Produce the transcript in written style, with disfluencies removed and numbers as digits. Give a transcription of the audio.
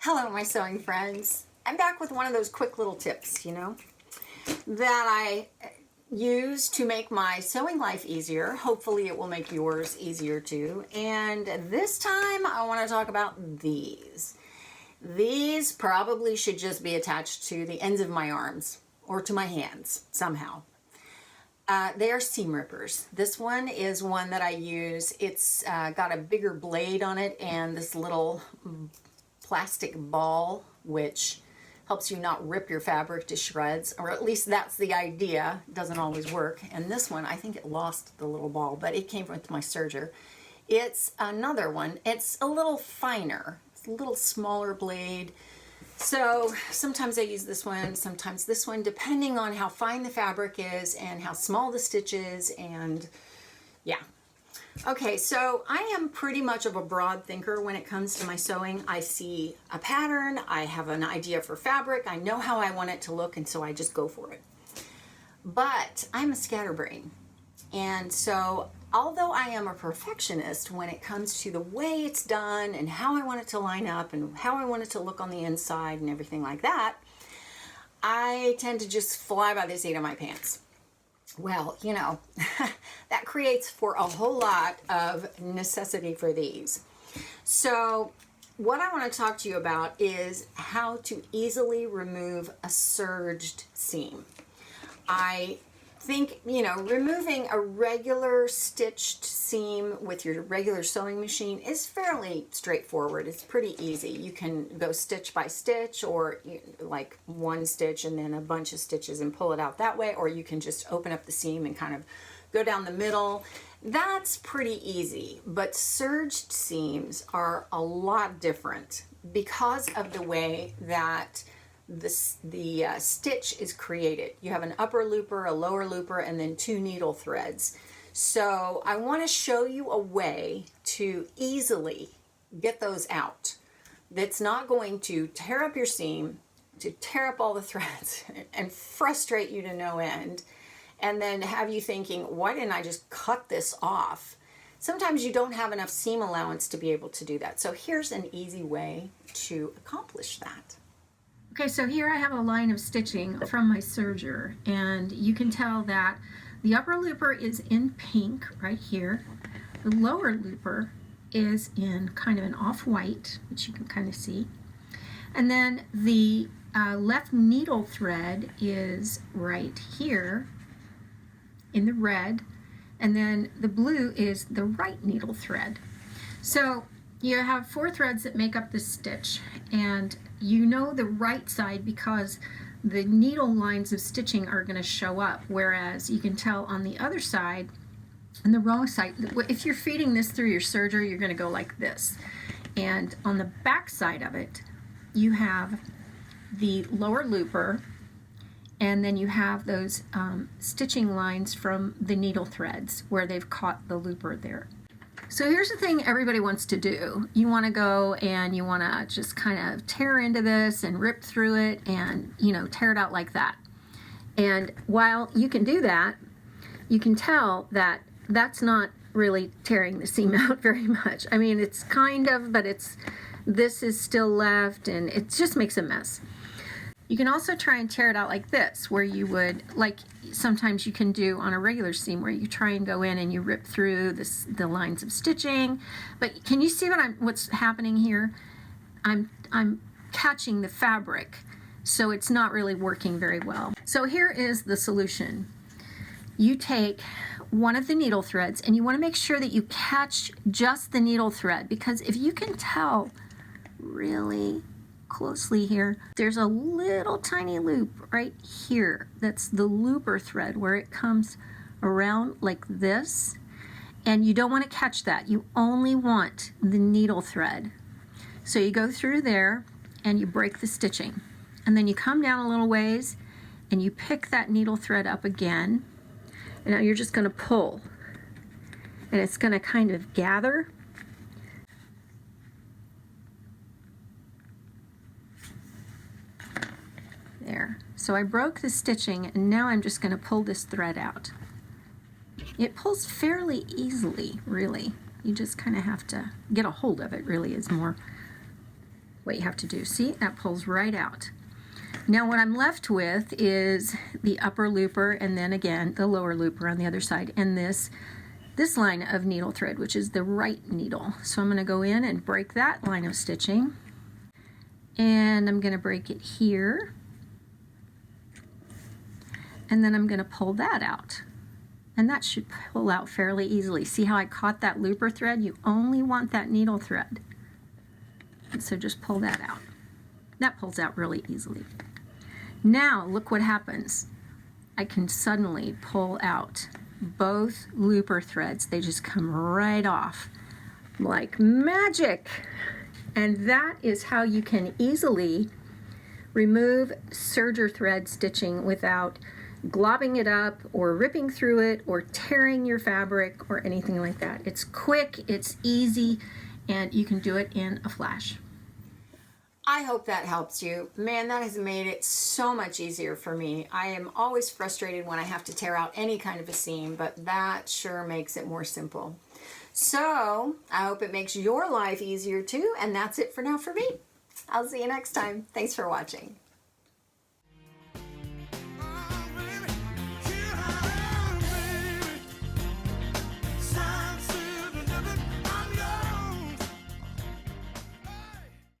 Hello, my sewing friends. I'm back with one of those quick little tips, that I use to make my sewing life easier. Hopefully it will make yours easier too. And this time I want to talk about these. These probably should just be attached to the ends of my arms or to my hands somehow. They are seam rippers. This one is one that I use. It's got a bigger blade on it and this little plastic ball, which helps you not rip your fabric to shreds, or at least that's the idea. It doesn't always work. And this one, I think it lost the little ball, but it came with my serger. It's another one. It's a little finer. It's a little smaller blade. So sometimes I use this one, sometimes this one, depending on how fine the fabric is and how small the stitch is, and yeah. Okay, so I am pretty much of a broad thinker when it comes to my sewing. I see a pattern, I have an idea for fabric, I know how I want it to look, and so I just go for it. But I'm a scatterbrain, and so although I am a perfectionist when it comes to the way it's done and how I want it to line up and how I want it to look on the inside and everything like that, I tend to just fly by the seat of my pants. Well, that creates for a whole lot of necessity for these. So what I want to talk to you about is how to easily remove a serged seam. I think, removing a regular stitched seam with your regular sewing machine is fairly straightforward. It's pretty easy. You can go stitch by stitch, or like one stitch and then a bunch of stitches and pull it out that way, or you can just open up the seam and kind of go down the middle. That's pretty easy, but serged seams are a lot different because of the way that the stitch is created. You have an upper looper, a lower looper, and then two needle threads. So I want to show you a way to easily get those out that's not going to tear up your seam, to tear up all the threads and frustrate you to no end, and then have you thinking, why didn't I just cut this off? Sometimes you don't have enough seam allowance to be able to do that. So here's an easy way to accomplish that. Okay, so here I have a line of stitching from my serger, and you can tell that the upper looper is in pink right here. The lower looper is in kind of an off-white, which you can kind of see. And then the left needle thread is right here in the red, and then the blue is the right needle thread. So you have 4 threads that make up this stitch, and you know the right side because the needle lines of stitching are going to show up, whereas you can tell on the other side, on the wrong side, if you're feeding this through your serger, you're going to go like this. And on the back side of it, you have the lower looper, and then you have those stitching lines from the needle threads where they've caught the looper there. So here's the thing everybody wants to do. You want to go and you want to just kind of tear into this and rip through it and, tear it out like that. And while you can do that, you can tell that that's not really tearing the seam out very much. I mean, it's kind of, but this is still left, and it just makes a mess. You can also try and tear it out like this, where you would, like sometimes you can do on a regular seam, where you try and go in and you rip through the lines of stitching. But can you see what's happening here? I'm catching the fabric, so it's not really working very well. So here is the solution. You take one of the needle threads, and you want to make sure that you catch just the needle thread, because if you can tell really closely here, there's a little tiny loop right here. That's the looper thread where it comes around like this, and you don't want to catch that. You only want the needle thread. So you go through there and you break the stitching, and then you come down a little ways and you pick that needle thread up again, and now you're just going to pull, and it's going to kind of gather. There. So I broke the stitching, and now I'm just going to pull this thread out. It pulls fairly easily, really. You just kind of have to get a hold of it, really, is more what you have to do. See, that pulls right out. Now what I'm left with is the upper looper and then again the lower looper on the other side, and this line of needle thread, which is the right needle. So I'm going to go in and break that line of stitching, and I'm going to break it here, and then I'm going to pull that out, and that should pull out fairly easily. See how I caught that looper thread? You only want that needle thread, and so just pull that out. That pulls out really easily. Now look what happens. I can suddenly pull out both looper threads. They just come right off like magic. And that is how you can easily remove serger thread stitching without globbing it up or ripping through it or tearing your fabric or anything like that. It's quick, it's easy, and you can do it in a flash. I hope that helps you. Man, that has made it so much easier for me. I am always frustrated when I have to tear out any kind of a seam, but that sure makes it more simple. So I hope it makes your life easier too, and that's it for now for me. I'll see you next time. Thanks for watching.